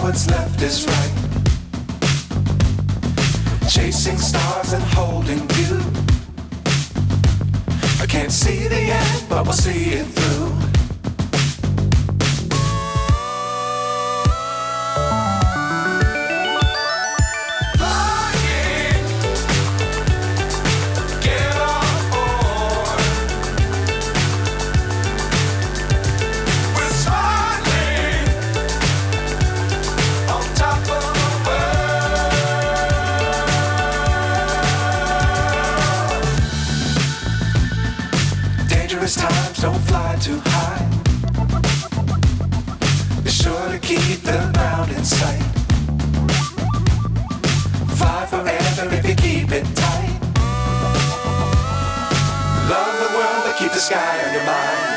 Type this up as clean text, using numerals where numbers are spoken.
what's left is right. Chasing stars and holding you. I can't see the end, but we'll see it through. Times don't fly too high. Be sure to keep the ground in sight. Fly forever if you keep it tight. Love the world, but keep the sky on your mind.